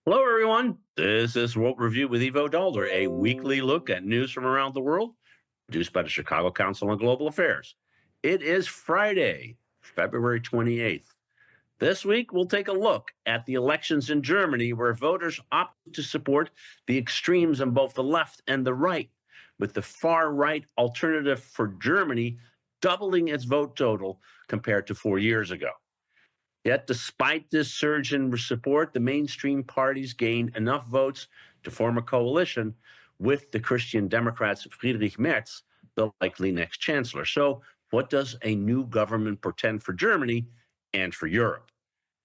Hello, everyone. This is World Review with Ivo Dalder, a weekly look at news from around the world, produced by the Chicago Council on Global Affairs. It is Friday, February 28th. This week, we'll take a look at the elections in Germany, where voters opted to support the extremes on both the left and the right, with the far-right Alternative for Germany doubling its vote total compared to 4 years ago. Yet, despite this surge in support, the mainstream parties gained enough votes to form a coalition with the Christian Democrats' Friedrich Merz, the likely next chancellor. So, what does a new government portend for Germany and for Europe?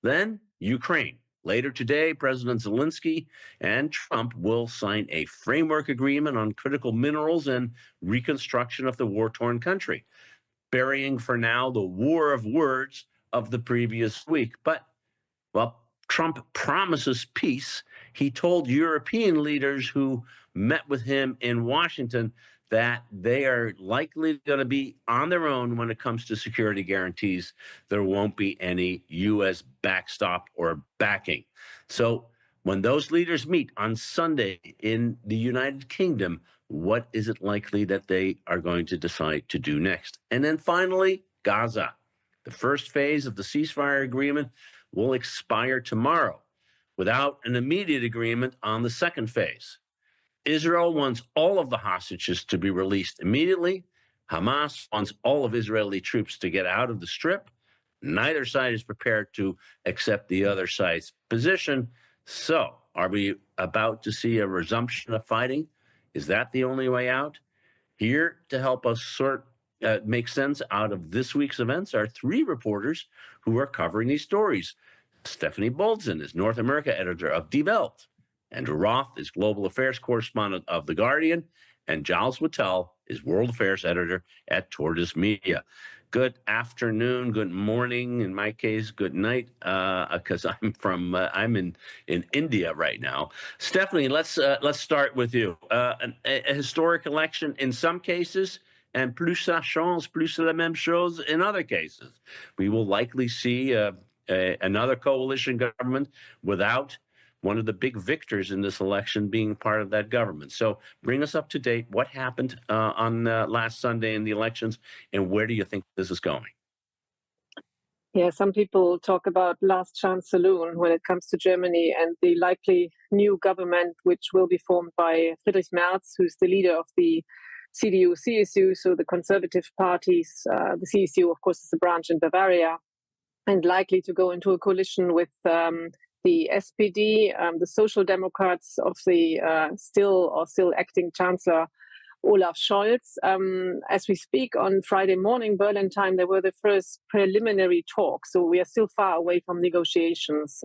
Then, Ukraine. Later today, President Zelensky and Trump will sign a framework agreement on critical minerals and reconstruction of the war-torn country, burying for now the war of words of the previous week. But, well, Trump promises peace. He told European leaders who met with him in Washington that they are likely going to be on their own when it comes to security guarantees. There won't be any U.S. backstop or backing. So when those leaders meet on Sunday in the United Kingdom, what is it likely that they are going to decide to do next? And then finally, Gaza. The first phase of the ceasefire agreement will expire tomorrow without an immediate agreement on the second phase. Israel wants all of the hostages to be released immediately. Hamas wants all of Israeli troops to get out of the Strip. Neither side is prepared to accept the other side's position. So, are we about to see a resumption of fighting? Is that the only way out? Here to help us make sense out of this week's events are three reporters who are covering these stories. Stephanie Bolton is North America editor of Die Welt. Andrew Roth is global affairs correspondent of The Guardian. And Giles Whittell is world affairs editor at Tortoise Media. Good afternoon, good morning, in my case, good night, because I'm in India right now. Stephanie, let's start with you. A historic election in some cases, and plus ça change, plus c'est la même chose in other cases. We will likely see another coalition government without one of the big victors in this election being part of that government. So bring us up to date. What happened on last Sunday in the elections, and where do you think this is going? Yeah, some people talk about last chance saloon when it comes to Germany and the likely new government, which will be formed by Friedrich Merz, who's the leader of the CDU, CSU, so the conservative parties. The CSU, of course, is a branch in Bavaria, and likely to go into a coalition with the SPD, the Social Democrats of the still acting Chancellor Olaf Scholz. As we speak on Friday morning, Berlin time, there were the first preliminary talks. So we are still far away from negotiations.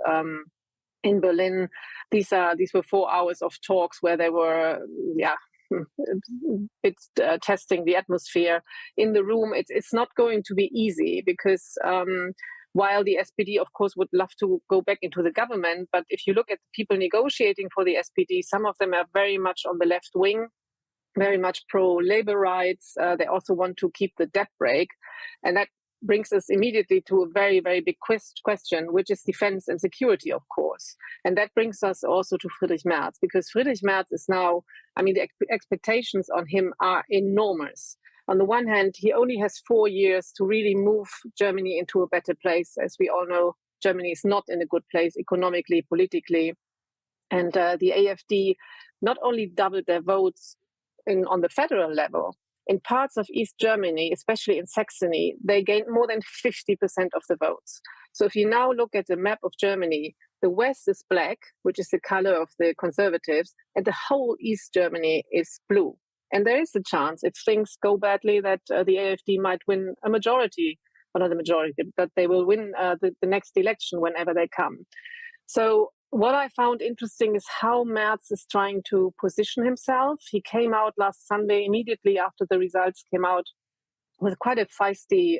In Berlin, these were 4 hours of talks where they were, it's testing the atmosphere in the room. It's not going to be easy because while the SPD, of course, would love to go back into the government, but if you look at the people negotiating for the SPD, some of them are very much on the left wing, very much pro-labor rights. They also want to keep the debt brake. And that brings us immediately to a very, very big question, which is defense and security, of course. And that brings us also to Friedrich Merz, because Friedrich Merz is now, the expectations on him are enormous. On the one hand, he only has 4 years to really move Germany into a better place. As we all know, Germany is not in a good place economically, politically. And the AfD not only doubled their votes on the federal level, in parts of East Germany, especially in Saxony, they gained more than 50% of the votes. So if you now look at the map of Germany, the west is black, which is the color of the conservatives, and the whole East Germany is blue. And there is a chance, if things go badly, that the AfD might win a majority, or not a majority, but they will win the next election whenever they come. So what I found interesting is how Merz is trying to position himself. He came out last Sunday, immediately after the results came out, with quite a feisty,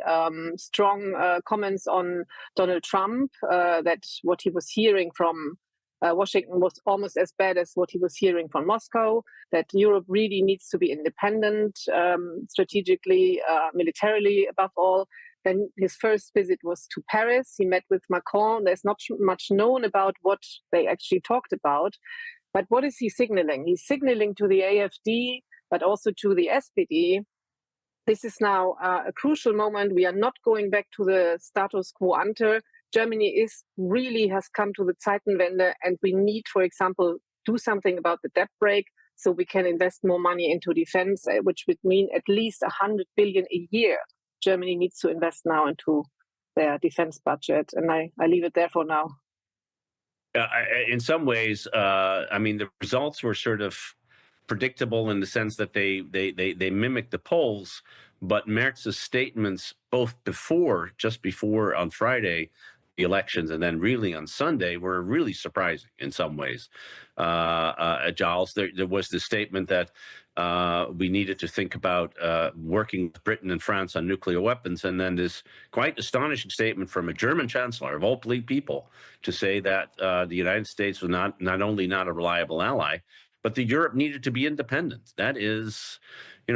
strong comments on Donald Trump, that what he was hearing from Washington was almost as bad as what he was hearing from Moscow, that Europe really needs to be independent, strategically, militarily above all, Then his first visit was to Paris. He met with Macron. There's not much known about what they actually talked about. But what is he signaling? He's signaling to the AfD, but also to the SPD. This is now a crucial moment. We are not going back to the status quo ante. Germany really has come to the Zeitenwende, and we need, for example, do something about the debt brake so we can invest more money into defense, which would mean at least 100 billion a year. Germany needs to invest now into their defense budget, and I leave it there for now. In some ways, I mean, the results were sort of predictable in the sense that they mimicked the polls, but Merz's statements both just before on Friday, the elections, and then really on Sunday were really surprising in some ways. Giles, there was this statement that we needed to think about working with Britain and France on nuclear weapons, and then this quite astonishing statement from a German chancellor of all people to say that the United States was not only not a reliable ally, but that Europe needed to be independent. That is,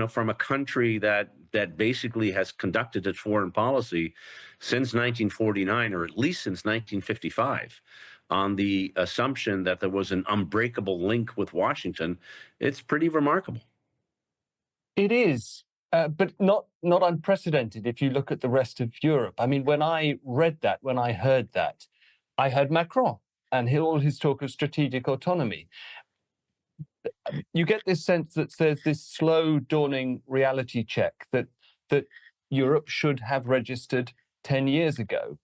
from a country that basically has conducted its foreign policy since 1949, or at least since 1955, on the assumption that there was an unbreakable link with Washington. It's pretty remarkable. It is, but not unprecedented if you look at the rest of Europe. I mean, when I heard that, I heard Macron and all his talk of strategic autonomy. You get this sense that there's this slow dawning reality check that Europe should have registered 10 years ago,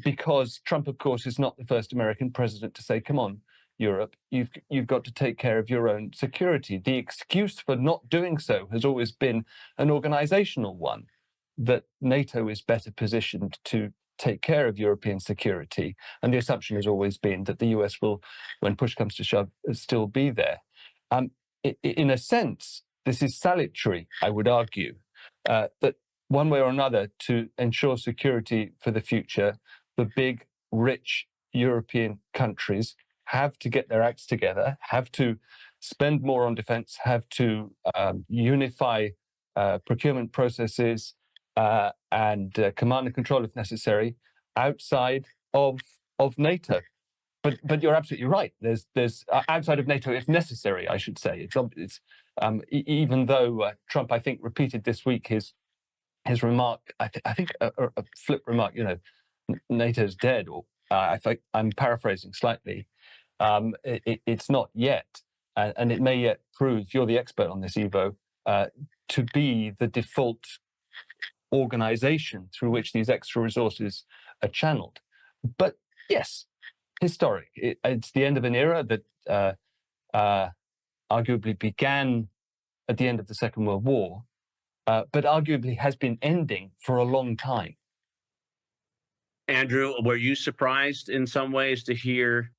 because Trump, of course, is not the first American president to say, come on, Europe, you've got to take care of your own security. The excuse for not doing so has always been an organizational one, that NATO is better positioned to take care of European security. And the assumption has always been that the US will, when push comes to shove, still be there. In a sense, this is salutary, I would argue, that one way or another, to ensure security for the future, the big, rich European countries have to get their acts together, have to spend more on defense, have to unify procurement processes and command and control, if necessary, outside of NATO. But you're absolutely right. There's outside of NATO, if necessary, I should say. It's even though Trump, I think, repeated this week his remark. I think a flip remark. NATO's dead, or I'm paraphrasing slightly. It's not yet, and it may yet prove. You're the expert on this, Ivo, to be the default organization through which these extra resources are channeled. But yes, historic. It's the end of an era that arguably began at the end of the Second World War, but arguably has been ending for a long time. Andrew, were you surprised in some ways to hear?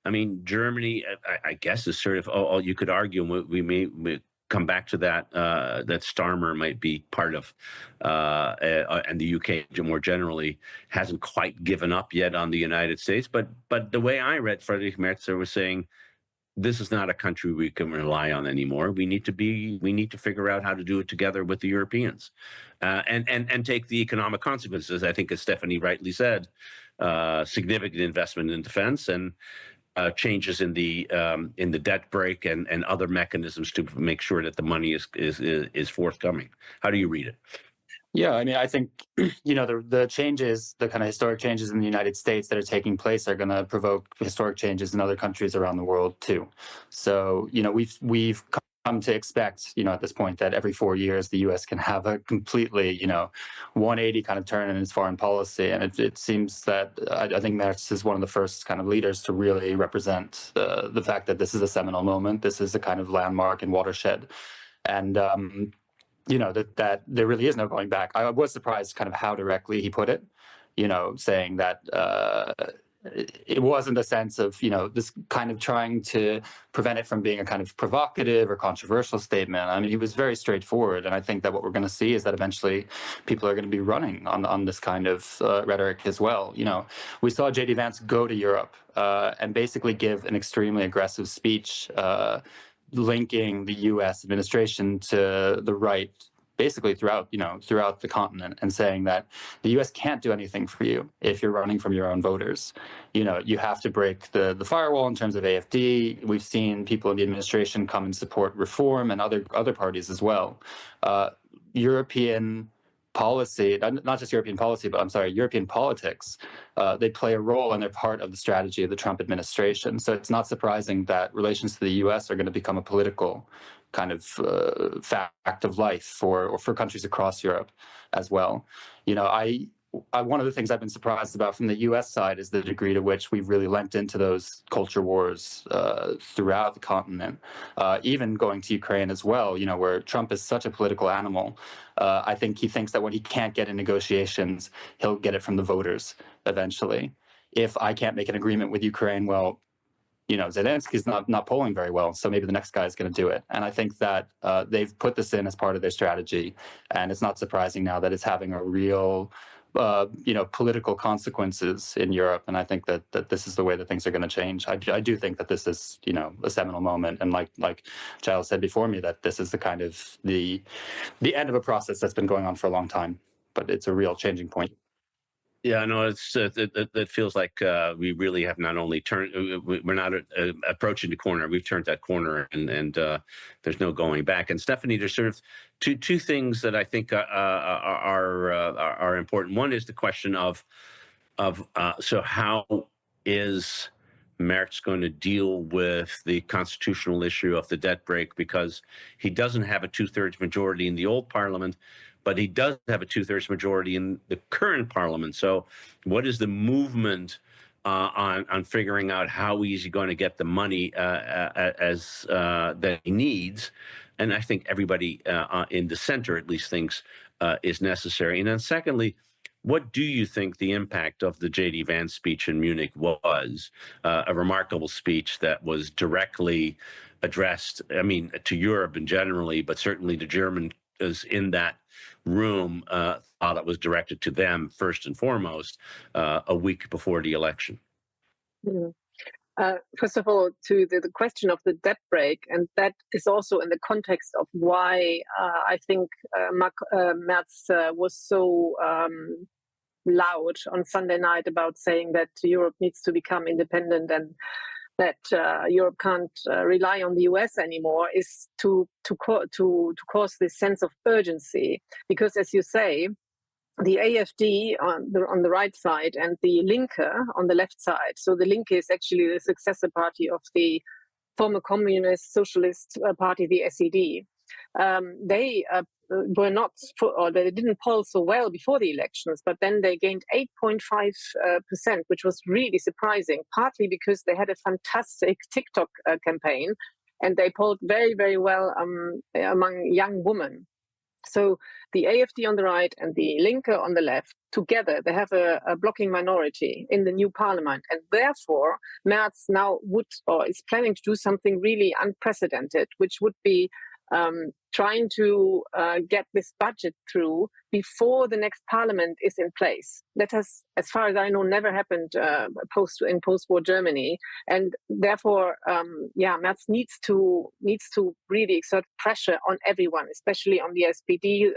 I mean, Germany, I guess, is sort of, you could argue, we may come back to that, that Starmer might be part of, and the UK more generally hasn't quite given up yet on the United States. But the way I read Friedrich Merz was saying, this is not a country we can rely on anymore. We need to figure out how to do it together with the Europeans, and take the economic consequences. I think, as Stephanie rightly said, significant investment in defense and changes in the debt brake and other mechanisms to make sure that the money is forthcoming. How do you read it? Yeah, I mean, I think, the changes, the kind of historic changes in the United States that are taking place are going to provoke historic changes in other countries around the world too. So, we've come to expect, at this point, that every 4 years the U.S. can have a completely, 180 kind of turn in its foreign policy. And it seems that I think Merz is one of the first kind of leaders to really represent the fact that this is a seminal moment. This is a kind of landmark and watershed. And, that there really is no going back. I was surprised kind of how directly he put it, saying that it wasn't a sense of, this kind of trying to prevent it from being a kind of provocative or controversial statement. I mean, he was very straightforward. And I think that what we're going to see is that eventually people are going to be running on this kind of rhetoric as well. We saw J.D. Vance go to Europe and basically give an extremely aggressive speech linking the U.S. administration to the right basically throughout the continent, and saying that the U.S. can't do anything for you if you're running from your own voters. You have to break the firewall in terms of AfD. We've seen people in the administration come and support Reform and other parties as well. European policy, not just European policy, but European politics, they play a role and they're part of the strategy of the Trump administration. So it's not surprising that relations to the U.S. are going to become a political kind of fact of life for countries across Europe as well. One of the things I've been surprised about from the U.S. side is the degree to which we've really lent into those culture wars throughout the continent, even going to Ukraine as well, where Trump is such a political animal. I think he thinks that what he can't get in negotiations, he'll get it from the voters eventually. If I can't make an agreement with Ukraine, well, Zelensky's not polling very well, so maybe the next guy is going to do it. And I think that they've put this in as part of their strategy, and it's not surprising now that it's having a real political consequences in Europe. And I think that this is the way that things are going to change. I do think that this is, a seminal moment. And like Giles said before me, that this is the kind of the end of a process that's been going on for a long time, but it's a real changing point. Yeah, no, it feels like we really have not only turned, we're not approaching the corner, we've turned that corner, and there's no going back. And Stephanie, there's sort of two things that I think are important. One is the question of so how is Merz going to deal with the constitutional issue of the debt break, because he doesn't have a 2/3 majority in the old parliament, but he does have a 2/3 majority in the current parliament. So what is the movement on figuring out how he's going to get the money that he needs? And I think everybody in the center at least thinks is necessary. And then secondly, what do you think the impact of the J.D. Vance speech in Munich was? A remarkable speech that was directly addressed, to Europe and generally, but certainly to Germans in that room thought it was directed to them first and foremost a week before the election. First of all, to the question of the debt break, and that is also in the context of why I think Merz was so loud on Sunday night about saying that Europe needs to become independent and that Europe can't rely on the US anymore, is to cause this sense of urgency. Because as you say, the AfD on the right side and the Linke on the left side, so the Linke is actually the successor party of the former communist socialist party, the SED, they were not, or they didn't poll so well before the elections, but then they gained 8.5%, which was really surprising, partly because they had a fantastic TikTok campaign, and they polled very, very well among young women. So the AfD on the right and the Linke on the left, together, they have a blocking minority in the new parliament. And therefore, Merz now is planning to do something really unprecedented, which would be trying to get this budget through before the next parliament is in place. That has, as far as I know, never happened in post-war Germany, and therefore, Merz needs to really exert pressure on everyone, especially on the SPD.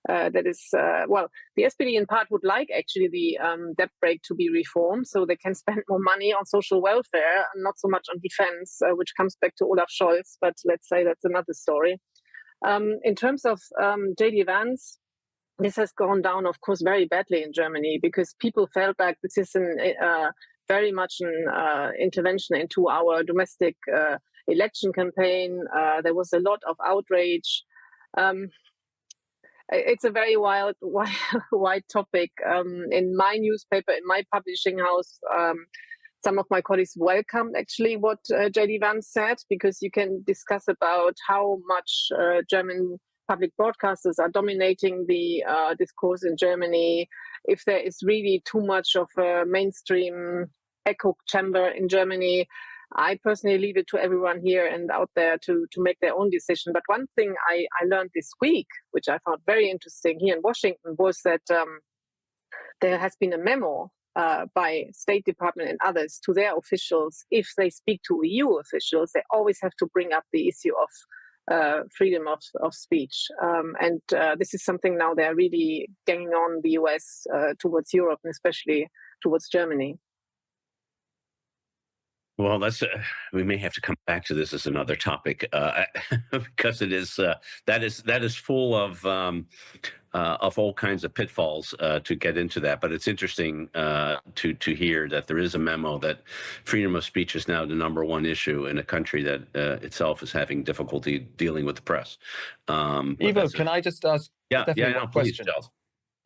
The SPD in part would like actually the debt break to be reformed so they can spend more money on social welfare and not so much on defense, which comes back to Olaf Scholz, but let's say that's another story. In terms of J.D. Vance, this has gone down, of course, very badly in Germany because people felt like this is very much an intervention into our domestic election campaign. There was a lot of outrage. It's a very wide topic. In my newspaper, in my publishing house, some of my colleagues welcomed actually what J.D. Vance said, because you can discuss about how much German public broadcasters are dominating the discourse in Germany, if there is really too much of a mainstream echo chamber in Germany. I personally leave it to everyone here and out there to make their own decision. But one thing I learned this week, which I found very interesting here in Washington, was that there has been a memo by State Department and others to their officials. If they speak to EU officials, they always have to bring up the issue freedom of speech. And this is something now they're really ganging on the US towards Europe, and especially towards Germany. Well, we may have to come back to this as another topic because it is that is full of all kinds of pitfalls to get into that. But it's interesting to hear that there is a memo that freedom of speech is now the #1 issue in a country that itself is having difficulty dealing with the press. Ivo, can I just ask Stephanie one question? Please,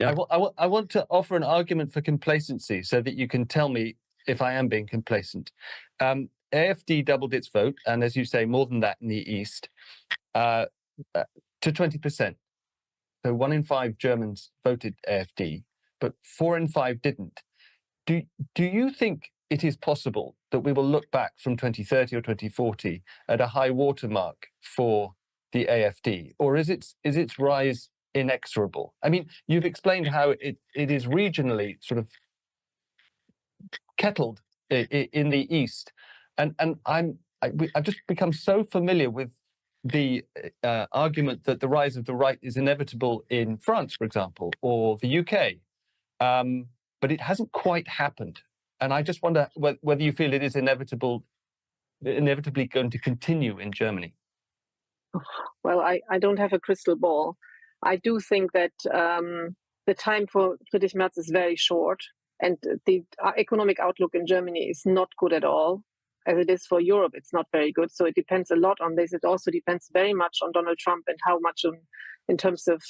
yeah. I want to offer an argument for complacency so that you can tell me if I am being complacent. AfD doubled its vote, and as you say, more than that in the East, to 20%. So 1 in 5 Germans voted AfD, but 4 in 5 didn't. Do you think it is possible that we will look back from 2030 or 2040 at a high watermark for the AfD, or is its rise inexorable? I mean, you've explained how it is regionally sort of kettled in the East, and I've just become so familiar with the argument that the rise of the right is inevitable in France, for example, or the UK, but it hasn't quite happened. And I just wonder whether you feel it is inevitably going to continue in Germany. Well, I don't have a crystal ball. I do think that the time for Friedrich Merz is very short. And the economic outlook in Germany is not good at all. As it is for Europe, it's not very good. So it depends a lot on this. It also depends very much on Donald Trump and how much in terms of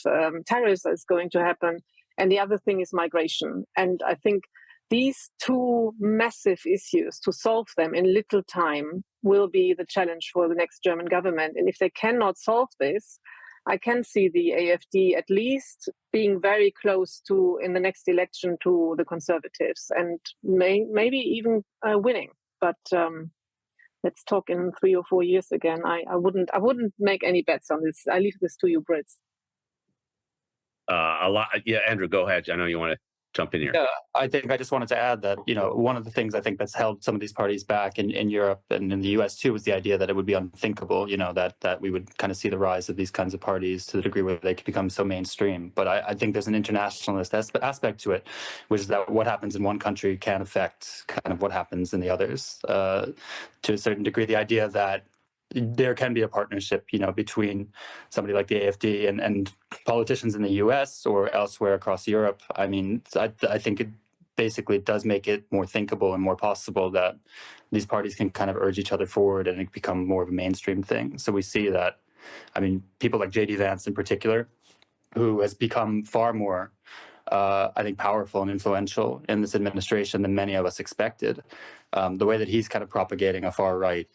tariffs is going to happen. And the other thing is migration. And I think these two massive issues, to solve them in little time, will be the challenge for the next German government. And if they cannot solve this, I can see the AfD at least being very close to, in the next election, to the Conservatives, and maybe even winning. But let's talk in 3 or 4 years again. I wouldn't make any bets on this. I leave this to you, Brits. A lot. Yeah, Andrew, go ahead. I know you want to jump in here. Yeah, I think I just wanted to add that, one of the things I think that's held some of these parties back in Europe and in the US too was the idea that it would be unthinkable, that we would kind of see the rise of these kinds of parties to the degree where they could become so mainstream. But I think there's an internationalist aspect to it, which is that what happens in one country can affect kind of what happens in the others. To a certain degree, the idea that there can be a partnership, between somebody like the AfD and politicians in the US or elsewhere across Europe. I mean, I think it basically does make it more thinkable and more possible that these parties can kind of urge each other forward and it become more of a mainstream thing. So we see that, I mean, people like J.D. Vance in particular, who has become far more, I think, powerful and influential in this administration than many of us expected. The way that he's kind of propagating a far-right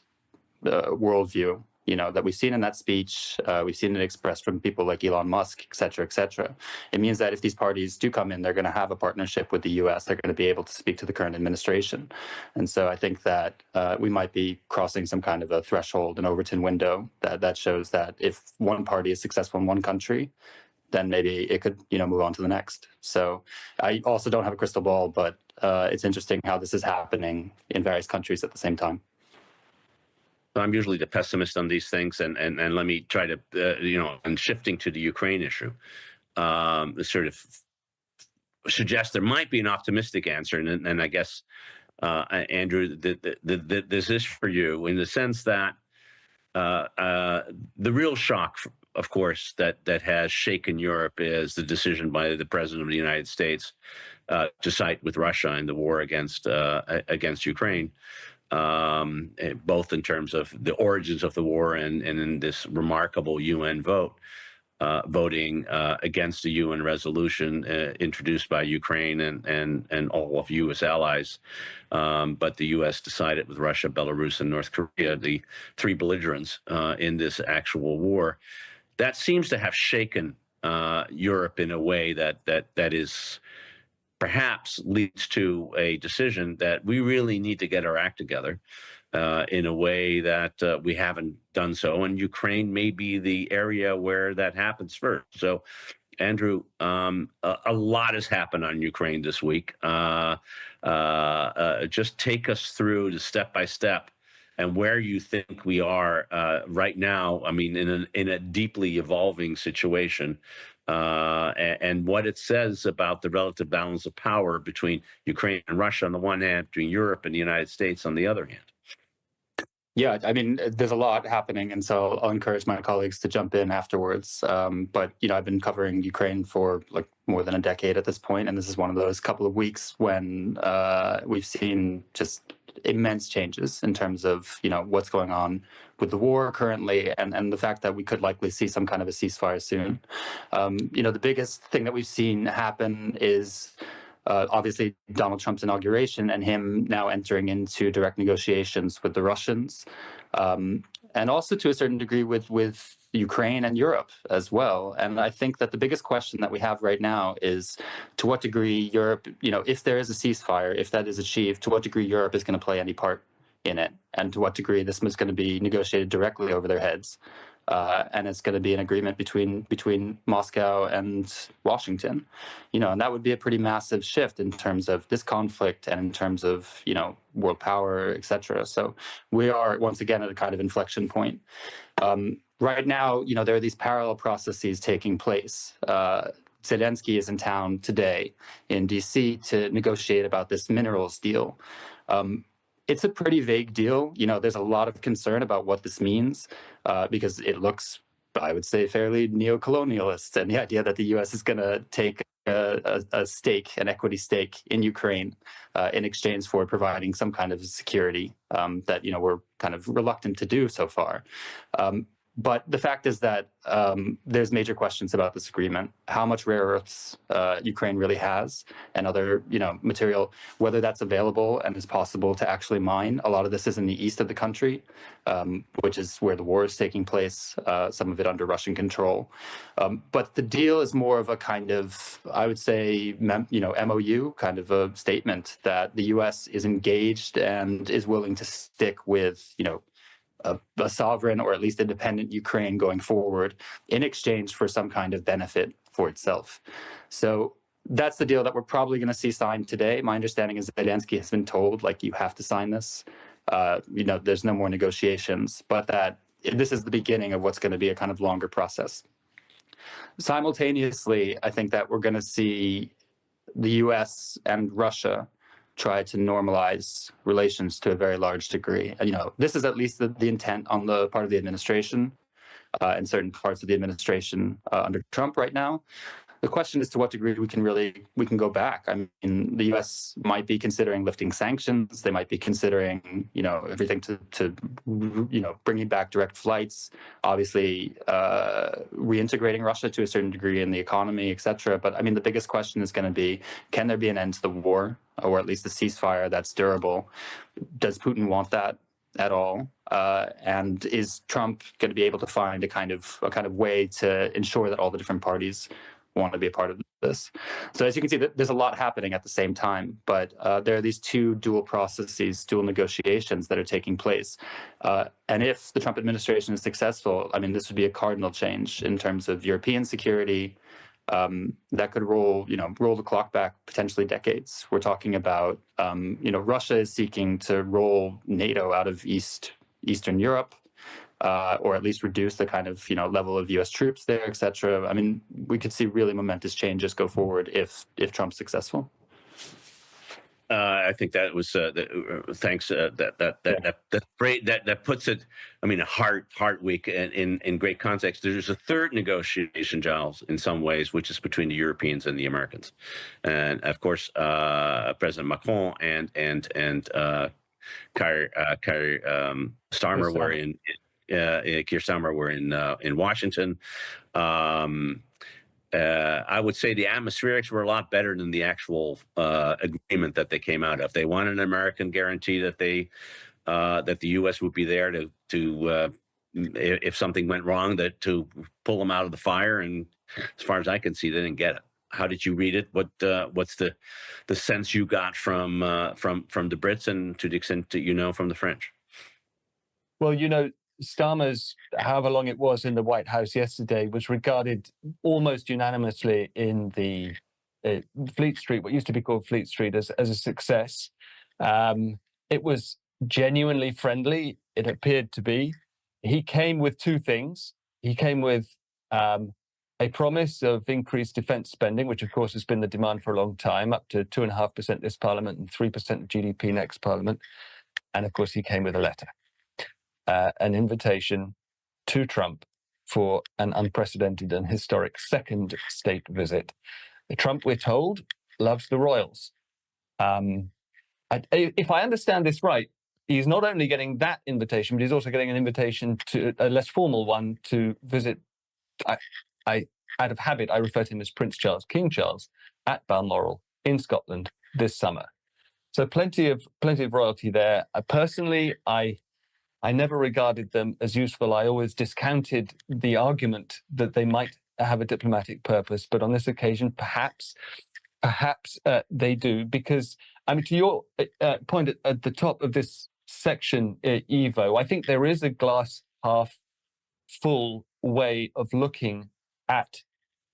worldview, that we've seen in that speech, we've seen it expressed from people like Elon Musk, et cetera, et cetera. It means that if these parties do come in, they're going to have a partnership with the US. They're going to be able to speak to the current administration. And so I think that we might be crossing some kind of a threshold, an Overton window that shows that if one party is successful in one country, then maybe it could, move on to the next. So I also don't have a crystal ball, but it's interesting how this is happening in various countries at the same time. I'm usually the pessimist on these things, and let me try to, and shifting to the Ukraine issue, sort of suggest there might be an optimistic answer, and I guess, Andrew, this is for you in the sense that the real shock, of course, that has shaken Europe is the decision by the President of the United States to side with Russia in the war against Ukraine. Both in terms of the origins of the war and in this remarkable UN vote, voting against the UN resolution introduced by Ukraine and all of U.S. allies. But the U.S. decided with Russia, Belarus, and North Korea, the 3 belligerents in this actual war. That seems to have shaken Europe in a way that is perhaps leads to a decision that we really need to get our act together in a way that we haven't done so. And Ukraine may be the area where that happens first. So, Andrew, a lot has happened on Ukraine this week. Just take us through the step-by-step and where you think we are right now. I mean, in a deeply evolving situation, and what it says about the relative balance of power between Ukraine and Russia on the one hand, between Europe and the United States on the other hand. Yeah, I mean, there's a lot happening, and so I'll encourage my colleagues to jump in afterwards. But I've been covering Ukraine for like more than a decade at this point, and this is one of those couple of weeks when we've seen just immense changes in terms of what's going on with the war currently, and the fact that we could likely see some kind of a ceasefire soon. The biggest thing that we've seen happen is obviously Donald Trump's inauguration and him now entering into direct negotiations with the Russians, and also to a certain degree with Ukraine and Europe as well. And I think that the biggest question that we have right now is to what degree Europe, if there is a ceasefire, if that is achieved, to what degree Europe is going to play any part in it, and to what degree this is going to be negotiated directly over their heads. And it's going to be an agreement between Moscow and Washington, and that would be a pretty massive shift in terms of this conflict and in terms of world power, etc. So we are once again at a kind of inflection point. Right now, there are these parallel processes taking place. Zelensky is in town today in DC to negotiate about this minerals deal. It's a pretty vague deal. There's a lot of concern about what this means because it looks, I would say, fairly neo-colonialist, and the idea that the U.S. is going to take a stake, an equity stake in Ukraine in exchange for providing some kind of security that we're kind of reluctant to do so far. But the fact is that there's major questions about this agreement, how much rare earths Ukraine really has, and other material, whether that's available and is possible to actually mine. A lot of this is in the east of the country, which is where the war is taking place, some of it under Russian control. But the deal is more of a kind of, I would say, MOU, kind of a statement that the U.S. is engaged and is willing to stick with, a sovereign or at least independent Ukraine going forward in exchange for some kind of benefit for itself. So that's the deal that we're probably going to see signed today. My understanding is that Zelensky has been told, you have to sign this. There's no more negotiations, but that this is the beginning of what's going to be a kind of longer process. Simultaneously, I think that we're going to see the US and Russia try to normalize relations to a very large degree. This is at least the intent on the part of the administration and certain parts of the administration under Trump right now. The question is to what degree we can go back. I mean, the U.S. might be considering lifting sanctions. They might be considering, everything to bringing back direct flights, obviously reintegrating Russia to a certain degree in the economy, et cetera. But I mean, the biggest question is going to be, can there be an end to the war, or at least a ceasefire that's durable? Does Putin want that at all? And is Trump going to be able to find a kind of way to ensure that all the different parties want to be a part of this? So as you can see, there's a lot happening at the same time, but there are these two dual processes, dual negotiations that are taking place. And if the Trump administration is successful, I mean, this would be a cardinal change in terms of European security. That could roll the clock back potentially decades. We're talking about, Russia is seeking to roll NATO out of Eastern Europe, or at least reduce the kind of level of U.S. troops there, et cetera. I mean, we could see really momentous changes go forward if Trump's successful. I think that was thanks. That puts it. I mean, a hard week in great context. There's a third negotiation, Giles, in some ways, which is between the Europeans and the Americans, and of course, President Macron and Keir Starmer were in. Keir Starmer were in Washington. I would say the atmospherics were a lot better than the actual agreement that they came out of. They wanted an American guarantee that that the U.S. would be there to if something went wrong, to pull them out of the fire. And as far as I can see, they didn't get it. How did you read it? What's the sense you got from the Brits, and to the extent that from the French? Well, Starmer's, however long it was in the White House yesterday, was regarded almost unanimously in the Fleet Street, what used to be called Fleet Street, as a success. It was genuinely friendly. it appeared to be. He came with two things. He came with a promise of increased defense spending, which of course has been the demand for a long time, up to 2.5% this parliament and 3% of GDP next parliament. And of course, he came with a letter, an invitation to Trump for an unprecedented and historic second state visit. Trump, we're told, loves the royals. If I understand this right, he's not only getting that invitation, but he's also getting an invitation to a less formal one to visit. Out of habit, I refer to him as Prince Charles, King Charles, at Balmoral in Scotland this summer. So plenty of royalty there. Personally, I never regarded them as useful. I always discounted the argument that they might have a diplomatic purpose, but on this occasion, perhaps they do. Because I mean, to your point at the top of this section, Ivo, I think there is a glass half full way of looking at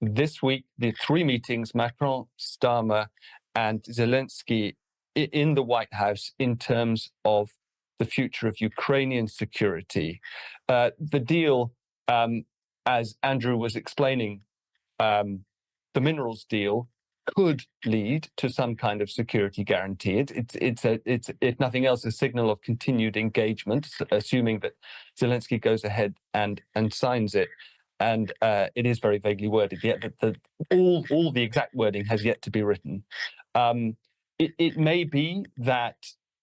this week, the three meetings, Macron, Starmer, and Zelensky in the White House in terms of the future of Ukrainian security. The deal, as Andrew was explaining, the minerals deal could lead to some kind of security guarantee. It's if nothing else, a signal of continued engagement, assuming that Zelensky goes ahead and signs it. And it is very vaguely worded. Yet all the exact wording has yet to be written. It may be that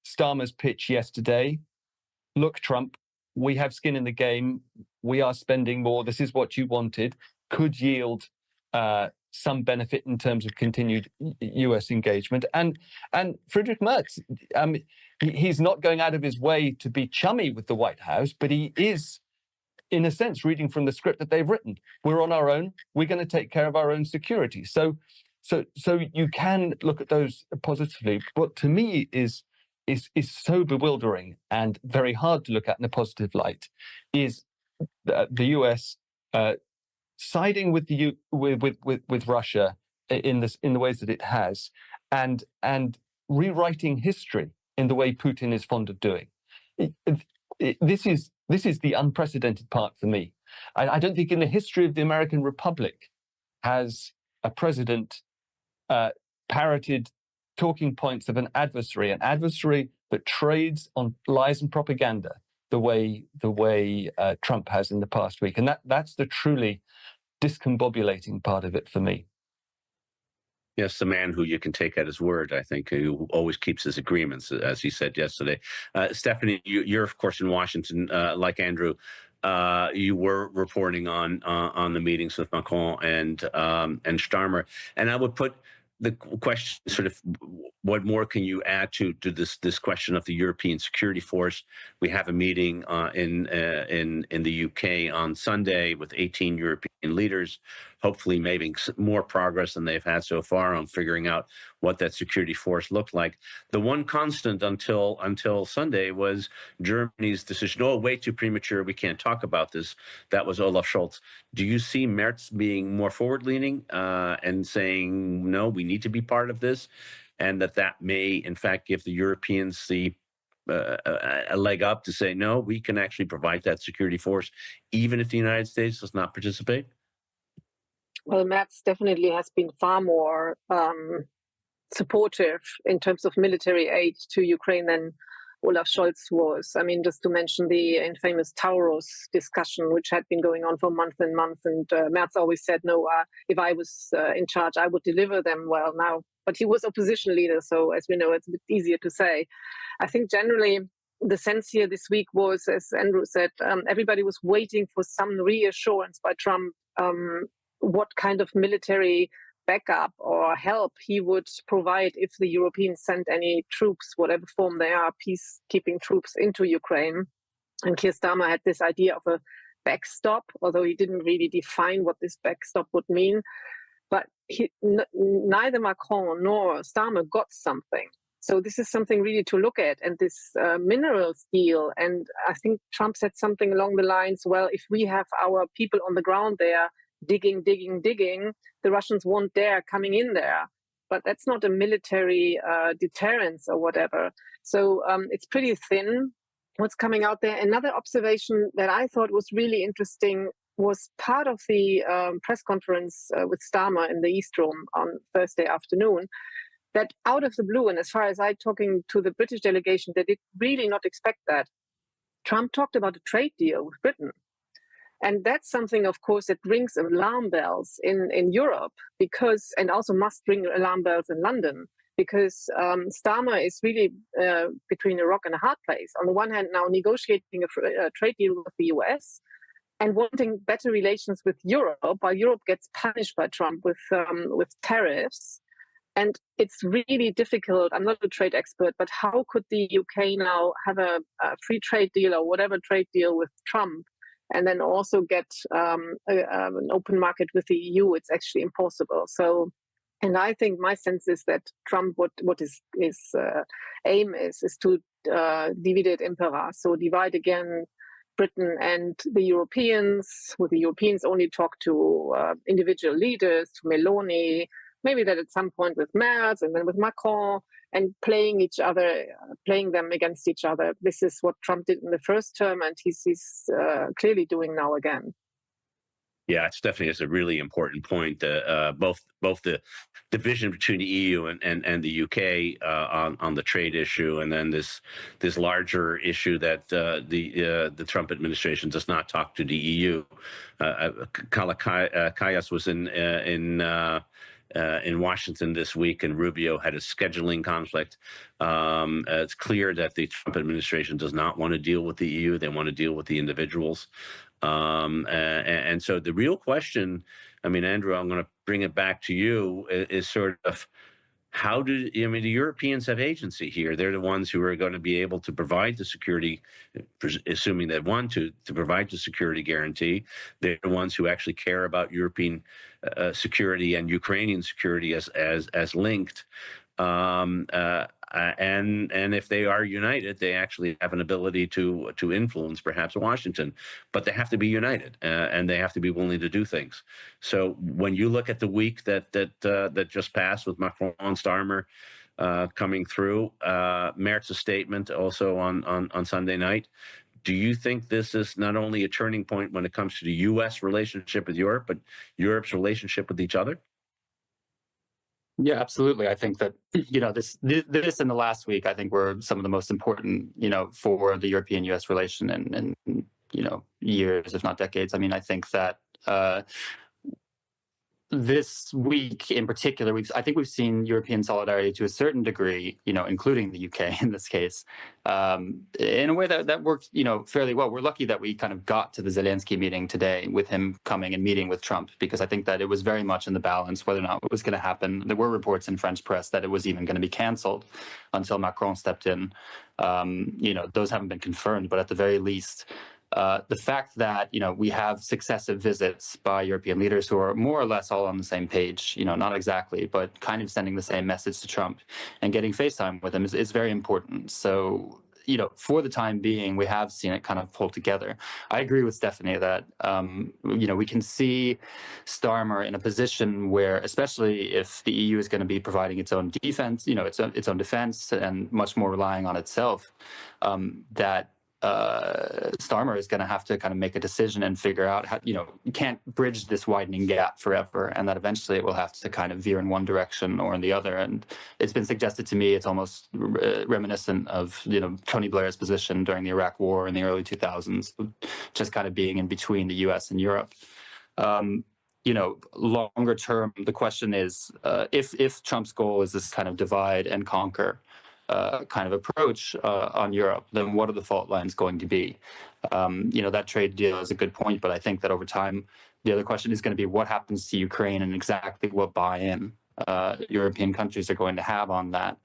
Starmer's pitch yesterday, look, Trump, we have skin in the game. We are spending more. This is what you wanted, could yield some benefit in terms of continued U.S. engagement. And Friedrich Merz, he's not going out of his way to be chummy with the White House, but he is, in a sense, reading from the script that they've written. We're on our own. We're going to take care of our own security. So you can look at those positively. What to me is so bewildering and very hard to look at in a positive light is the U.S. Siding with with Russia in the ways that it has, and rewriting history in the way Putin is fond of doing. This is the unprecedented part for me. I don't think in the history of the American Republic has a president parroted talking points of an adversary that trades on lies and propaganda the way Trump has in the past week. And that's the truly discombobulating part of it for me. Yes, the man who you can take at his word, I think, who always keeps his agreements, as he said yesterday. Stephanie, you're, of course, in Washington, like Andrew. You were reporting on the meetings with Macron and Starmer. And I would put the question, sort of, what more can you add to this question of the European security force? We have a meeting in the UK on Sunday with 18 European leaders, hopefully making more progress than they've had so far on figuring out what that security force looked like. The one constant until Sunday was Germany's decision. Oh, way too premature. We can't talk about this. That was Olaf Scholz. Do you see Merz being more forward-leaning and saying, no, we need to be part of this, and that may, in fact, give the Europeans a leg up to say, no, we can actually provide that security force, even if the United States does not participate? Well, Merz definitely has been far more supportive in terms of military aid to Ukraine than Olaf Scholz was. I mean, just to mention the infamous Taurus discussion, which had been going on for months and months. And Merz always said, no, if I was in charge, I would deliver them. Well, now, but he was opposition leader. So as we know, it's a bit easier to say. I think generally the sense here this week was, as Andrew said, everybody was waiting for some reassurance by Trump what kind of military backup or help he would provide if the Europeans sent any troops, whatever form they are, peacekeeping troops into Ukraine. And Keir Starmer had this idea of a backstop, although he didn't really define what this backstop would mean. But neither Macron nor Starmer got something. So this is something really to look at. And this minerals deal, and I think Trump said something along the lines, well, if we have our people on the ground there digging, the Russians won't dare coming in there. But that's not a military deterrence or whatever. So it's pretty thin. what's coming out there. Another observation that I thought was really interesting was part of the press conference with Starmer in the East Room on Thursday afternoon, that out of the blue, and as far as I'm talking to the British delegation, they did really not expect that. Trump talked about a trade deal with Britain. And that's something, of course, that rings alarm bells in Europe, because, and also must ring alarm bells in London, because Starmer is really between a rock and a hard place. On the one hand, now negotiating a trade deal with the US and wanting better relations with Europe, while Europe gets punished by Trump with tariffs. And it's really difficult. I'm not a trade expert, but how could the UK now have a free trade deal or whatever trade deal with Trump, and then also get an open market with the EU? It's actually impossible. So, and I think my sense is that Trump, what his aim is to divide et impera, so divide again Britain and the Europeans, with the Europeans only talk to individual leaders, to Meloni, maybe that at some point with Merz and then with Macron, and playing them against each other. This is what Trump did in the first term, and he's clearly doing now again. Yeah, it's definitely a really important point. Both the division between the EU and the UK on the trade issue, and then this larger issue that the Trump administration does not talk to the EU. Kalakayas was in Washington this week, and Rubio had a scheduling conflict. It's clear that the Trump administration does not want to deal with the EU. They want to deal with the individuals. And so the real question, I mean, Andrew, I'm going to bring it back to you, is sort of the Europeans have agency here. They're the ones who are going to be able to provide the security, assuming they want to provide the security guarantee. They're the ones who actually care about European security and Ukrainian security as linked. And if they are united, they actually have an ability to influence perhaps Washington, but they have to be united and they have to be willing to do things. So when you look at the week that just passed with Macron and Starmer coming through, Merz's statement also on Sunday night, do you think this is not only a turning point when it comes to the U.S. relationship with Europe, but Europe's relationship with each other? Yeah, absolutely. I think that, this in the last week, I think were some of the most important, for the European-U.S. relation in years, if not decades. I mean, I think that this week in particular, I think we've seen European solidarity to a certain degree, including the UK in this case, in a way that works, fairly well. We're lucky that we kind of got to the Zelensky meeting today with him coming and meeting with Trump, because I think that it was very much in the balance whether or not it was going to happen. There were reports in French press that it was even going to be canceled until Macron stepped in. Those haven't been confirmed, but at the very least, the fact that, we have successive visits by European leaders who are more or less all on the same page, not exactly, but kind of sending the same message to Trump and getting FaceTime with him is very important. So, for the time being, we have seen it kind of pull together. I agree with Stephanie that, we can see Starmer in a position where, especially if the EU is going to be providing its own defense, its own defense and much more relying on itself, that Starmer is going to have to kind of make a decision and figure out how, you can't bridge this widening gap forever, and that eventually it will have to kind of veer in one direction or in the other. And it's been suggested to me it's almost reminiscent of, Tony Blair's position during the Iraq War in the early 2000s, just kind of being in between the US and Europe. Longer term, the question is, if Trump's goal is this kind of divide and conquer kind of approach on Europe, then what are the fault lines going to be? That trade deal is a good point, but I think that over time, the other question is going to be what happens to Ukraine and exactly what buy-in European countries are going to have on that.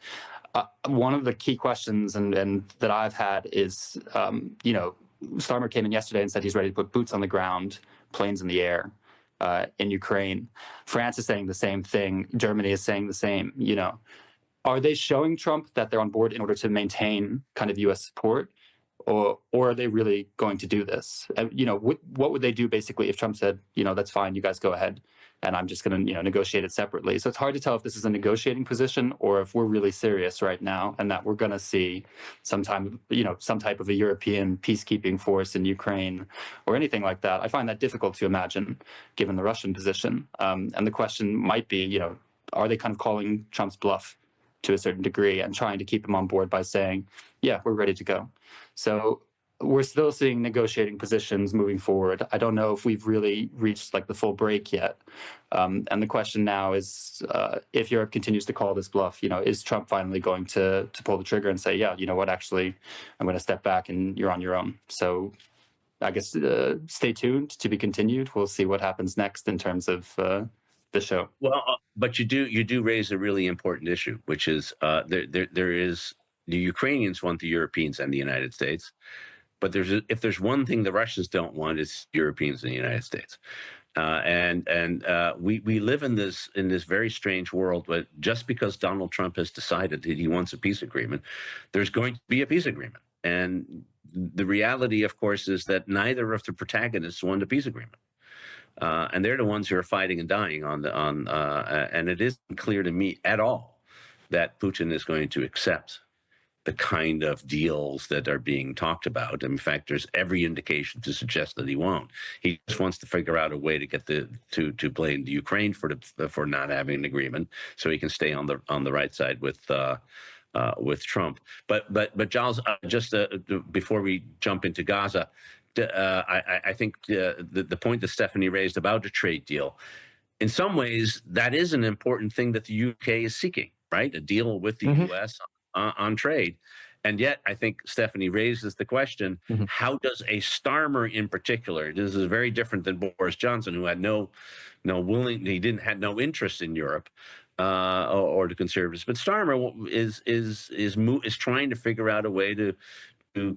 One of the key questions and that I've had is, Starmer came in yesterday and said he's ready to put boots on the ground, planes in the air in Ukraine. France is saying the same thing. Germany is saying the same, Are they showing Trump that they're on board in order to maintain kind of U.S. support, or are they really going to do this? And, what would they do basically if Trump said, that's fine, you guys go ahead, and I'm just going to negotiate it separately. So it's hard to tell if this is a negotiating position or if we're really serious right now and that we're going to see some type of a European peacekeeping force in Ukraine or anything like that. I find that difficult to imagine given the Russian position. And the question might be, are they kind of calling Trump's bluff to a certain degree and trying to keep him on board by saying, yeah, we're ready to go. So we're still seeing negotiating positions moving forward. I don't know if we've really reached like the full break yet. And the question now is, if Europe continues to call this bluff, is Trump finally going to pull the trigger and say, yeah, you know what, actually, I'm going to step back and you're on your own. So I guess stay tuned, to be continued. We'll see what happens next in terms of the show. Well, but you do raise a really important issue, which is there is the Ukrainians want the Europeans and the United States. But if there's one thing the Russians don't want, it's Europeans in the United States, and we live in this very strange world. But just because Donald Trump has decided that he wants a peace agreement, there's going to be a peace agreement. And the reality, of course, is that neither of the protagonists want a peace agreement, and they're the ones who are fighting and dying and it isn't clear to me at all that Putin is going to accept the kind of deals that are being talked about. In fact, there's every indication to suggest that he won't. He just wants to figure out a way to get to blame the Ukraine for not having an agreement, so he can stay on the right side with Trump. But Giles, just before we jump into Gaza, I think the point that Stephanie raised about a trade deal, in some ways, that is an important thing that the UK is seeking, right? A deal with the US on trade. And yet, I think Stephanie raises the question, how does a Starmer in particular, this is very different than Boris Johnson, who had no interest in Europe or the Conservatives, but Starmer is trying to figure out a way to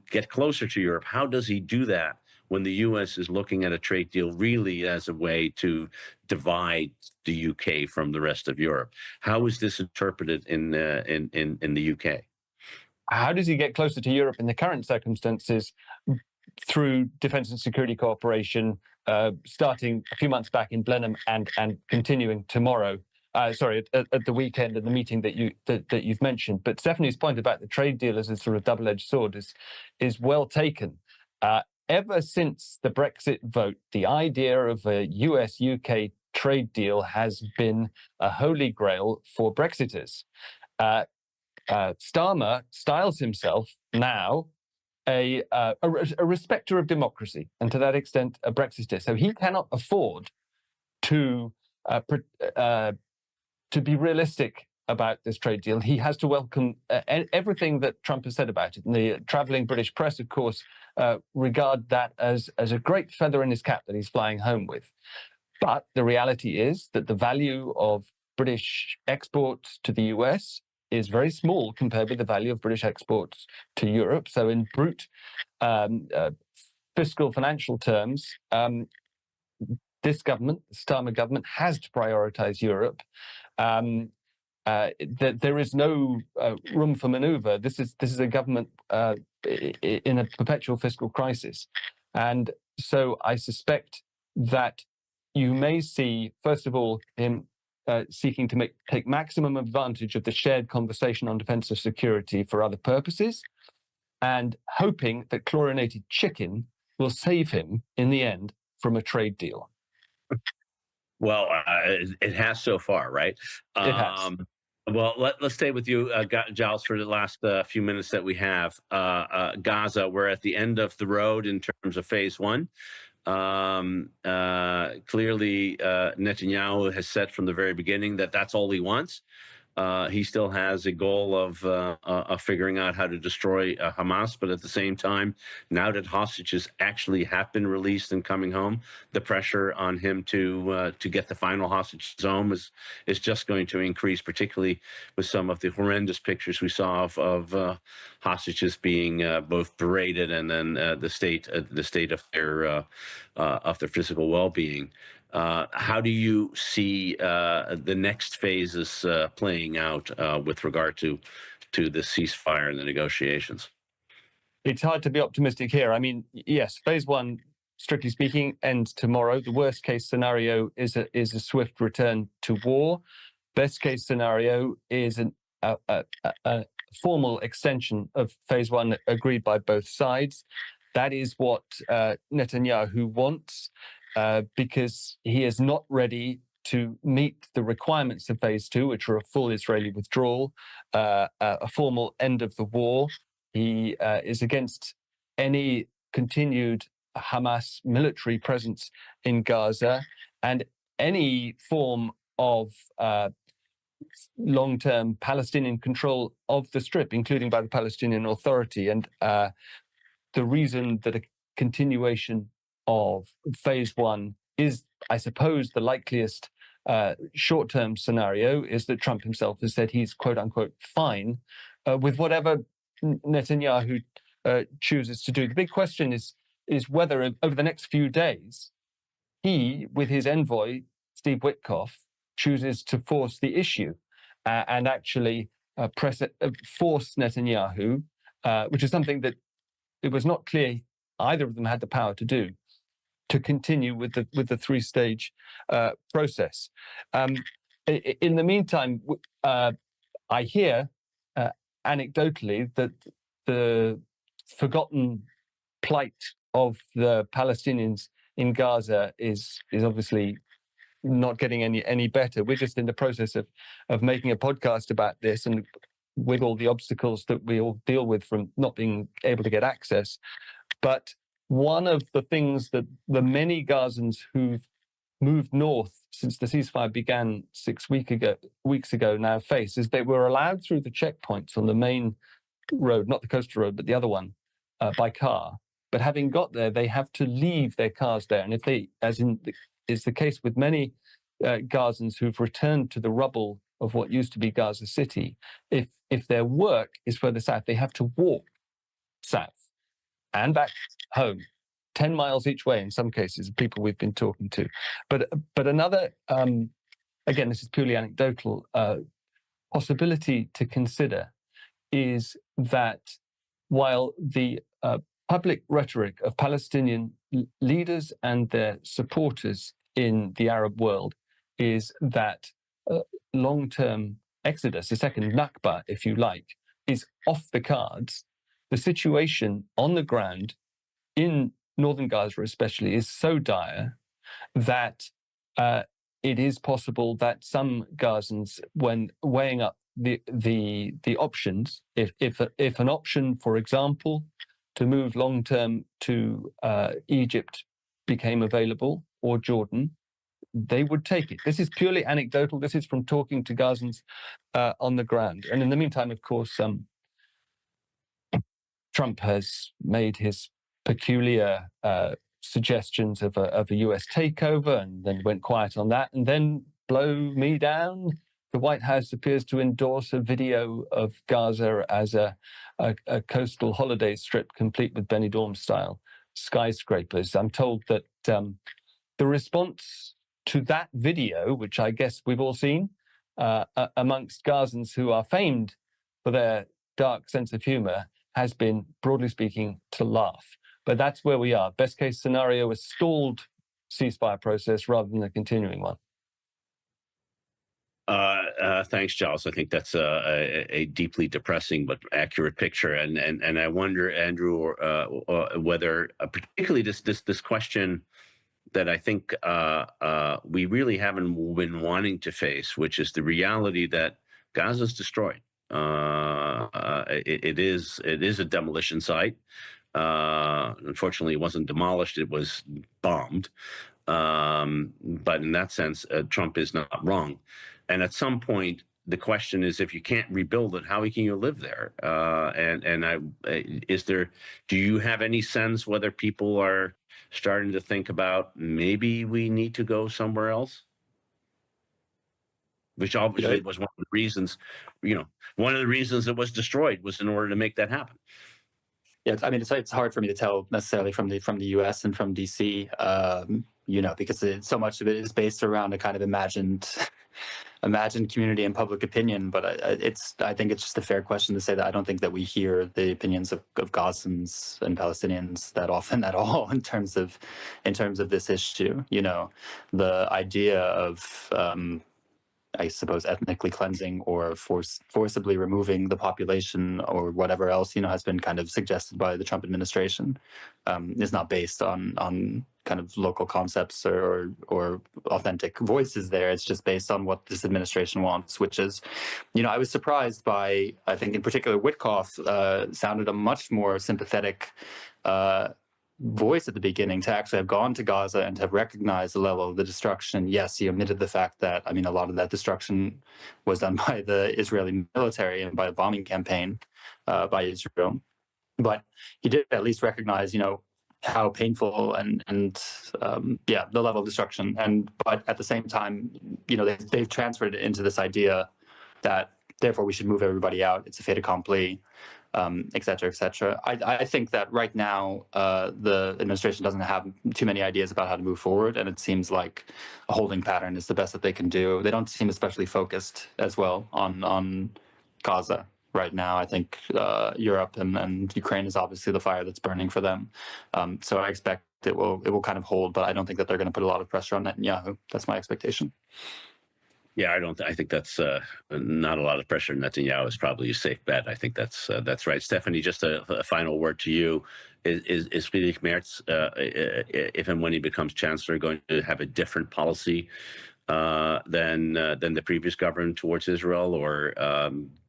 get closer to Europe. How does he do that when the U.S. is looking at a trade deal really as a way to divide the UK from the rest of Europe? How is this interpreted in the UK? How does he get closer to Europe in the current circumstances? Through defence and security cooperation, starting a few months back in Blenheim and continuing tomorrow. At the weekend, at the meeting that you've mentioned. But Stephanie's point about the trade deal as a sort of double-edged sword is well taken. Ever since the Brexit vote, the idea of a US-UK trade deal has been a holy grail for Brexiters. Starmer styles himself now a respecter of democracy, and to that extent, a Brexiter. So he cannot afford to be realistic about this trade deal. He has to welcome everything that Trump has said about it. And the traveling British press, of course, regard that as a great feather in his cap that he's flying home with. But the reality is that the value of British exports to the US is very small compared with the value of British exports to Europe. So in brute fiscal financial terms, this government, the Starmer government, has to prioritize Europe. There is no room for maneuver. This is a government in a perpetual fiscal crisis. And so I suspect that you may see, first of all, him seeking to take maximum advantage of the shared conversation on defense and security for other purposes, and hoping that chlorinated chicken will save him in the end from a trade deal. Well, it has so far, right? It has. Well, let's stay with you, Giles, for the last few minutes that we have. Gaza, we're at the end of the road in terms of phase one. Clearly, Netanyahu has said from the very beginning that that's all he wants. He still has a goal of figuring out how to destroy Hamas, but at the same time, now that hostages actually have been released and coming home, the pressure on him to get the final hostages home is just going to increase, particularly with some of the horrendous pictures we saw of hostages being both paraded and then the state of their physical well-being. How do you see the next phases playing out with regard to the ceasefire and the negotiations? It's hard to be optimistic here. I mean, yes, phase one strictly speaking, end tomorrow. The worst case scenario is a swift return to war. Best case scenario is a formal extension of phase one agreed by both sides. That is what Netanyahu wants, because he is not ready to meet the requirements of phase two, which are a full Israeli withdrawal, a formal end of the war. He is against any continued Hamas military presence in Gaza and any form of long-term Palestinian control of the Strip, including by the Palestinian Authority. And the reason that a continuation of phase one is, I suppose, the likeliest short-term scenario is that Trump himself has said he's, quote-unquote, fine with whatever Netanyahu chooses to do. The big question is whether over the next few days, he, with his envoy, Steve Witkoff, chooses to force the issue and actually force Netanyahu, which is something that it was not clear either of them had the power to do, to continue with the three-stage process. In the meantime, I hear anecdotally that the forgotten plight of the Palestinians in Gaza is obviously not getting any better. We're just in the process of making a podcast about this, and with all the obstacles that we all deal with from not being able to get access. But one of the things that the many Gazans who've moved north since the ceasefire began 6 weeks ago now face is they were allowed through the checkpoints on the main road, not the coastal road, but the other one, by car. But having got there, they have to leave their cars there. And if they, as is the case with many Gazans who've returned to the rubble of what used to be Gaza City, if their work is further south, they have to walk south and back home, 10 miles each way in some cases, people we've been talking to. But another, again, this is purely anecdotal, possibility to consider is that while the public rhetoric of Palestinian leaders and their supporters in the Arab world is that long-term exodus, a second Nakba, if you like, is off the cards, the situation on the ground in northern Gaza especially is so dire that it is possible that some Gazans, when weighing up the options, if an option, for example, to move long-term to Egypt became available, or Jordan, they would take it. This is purely anecdotal. This is from talking to Gazans on the ground. And in the meantime, of course, Trump has made his peculiar suggestions of a US takeover and then went quiet on that. And then blow me down, the White House appears to endorse a video of Gaza as a coastal holiday strip complete with Benidorm-style skyscrapers. I'm told that the response to that video, which I guess we've all seen, amongst Gazans who are famed for their dark sense of humor, has been, broadly speaking, to laugh. But that's where we are. Best case scenario, a stalled ceasefire process rather than a continuing one. Thanks, Giles. I think that's a deeply depressing but accurate picture, and I wonder, Andrew, whether particularly this question that I think we really haven't been wanting to face, which is the reality that Gaza's destroyed. It is a demolition site. Unfortunately, it wasn't demolished; it was bombed. But in that sense, Trump is not wrong. And at some point, the question is, if you can't rebuild it, how can you live there? Do you have any sense whether people are starting to think about maybe we need to go somewhere else? Which obviously was one of the reasons, one of the reasons it was destroyed was in order to make that happen. Yeah, I mean, it's hard for me to tell necessarily from the U.S. and from D.C., because so much of it is based around a kind of imagined imagined community and public opinion, but I think it's just a fair question to say that I don't think that we hear the opinions of Gazans and Palestinians that often at all in terms of this issue. You know, the idea of I suppose ethnically cleansing or forcibly removing the population or whatever else, you know, has been kind of suggested by the Trump administration, is not based on kind of local concepts or authentic voices there. It's just based on what this administration wants, which is, you know, I was surprised by, I think in particular, Witkoff sounded a much more sympathetic voice at the beginning to actually have gone to Gaza and have recognized the level of the destruction. Yes, he omitted the fact that, I mean, a lot of that destruction was done by the Israeli military and by a bombing campaign by Israel. But he did at least recognize, you know, how painful and the level of destruction. But at the same time, you know, they've transferred it into this idea that therefore we should move everybody out. It's a fait accompli. Et cetera, et cetera. I think that right now the administration doesn't have too many ideas about how to move forward, and it seems like a holding pattern is the best that they can do. They don't seem especially focused as well on Gaza right now. I think Europe and Ukraine is obviously the fire that's burning for them. So I expect it will kind of hold, but I don't think that they're going to put a lot of pressure on Netanyahu. That's my expectation. Yeah, I think that's not a lot of pressure. Netanyahu is probably a safe bet. I think that's right. Stephanie, just a final word to you. Is Friedrich Merz, if and when he becomes chancellor, going to have a different policy than the previous government towards Israel, or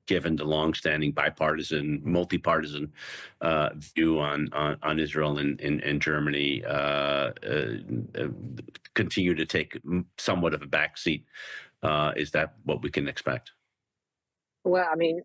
given the longstanding bipartisan, multi-partisan view on Israel in Germany, continue to take somewhat of a backseat? Is that what we can expect? Well, I mean,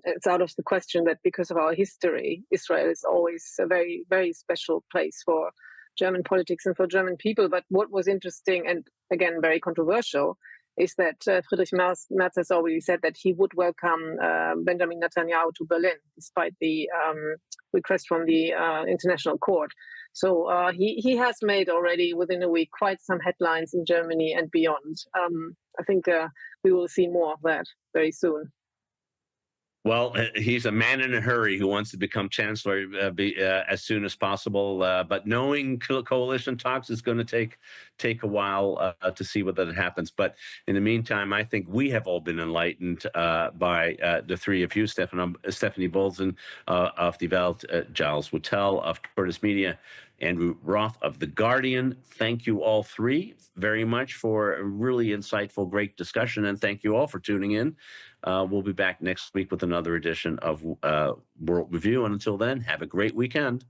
it's out of the question that because of our history, Israel is always a very, very special place for German politics and for German people. But what was interesting and, again, very controversial is that Friedrich Merz has already said that he would welcome Benjamin Netanyahu to Berlin, despite the request from the International Court. So he has made already within a week quite some headlines in Germany and beyond. I think we will see more of that very soon. Well, he's a man in a hurry who wants to become chancellor as soon as possible. But knowing coalition talks is going to take a while to see whether that happens. But in the meantime, I think we have all been enlightened by the three of you, Stephanie Bolzen of Die Welt, Giles Whittell of Curtis Media, Andrew Roth of The Guardian. Thank you all three very much for a really insightful, great discussion. And thank you all for tuning in. We'll be back next week with another edition of World Review. And until then, have a great weekend.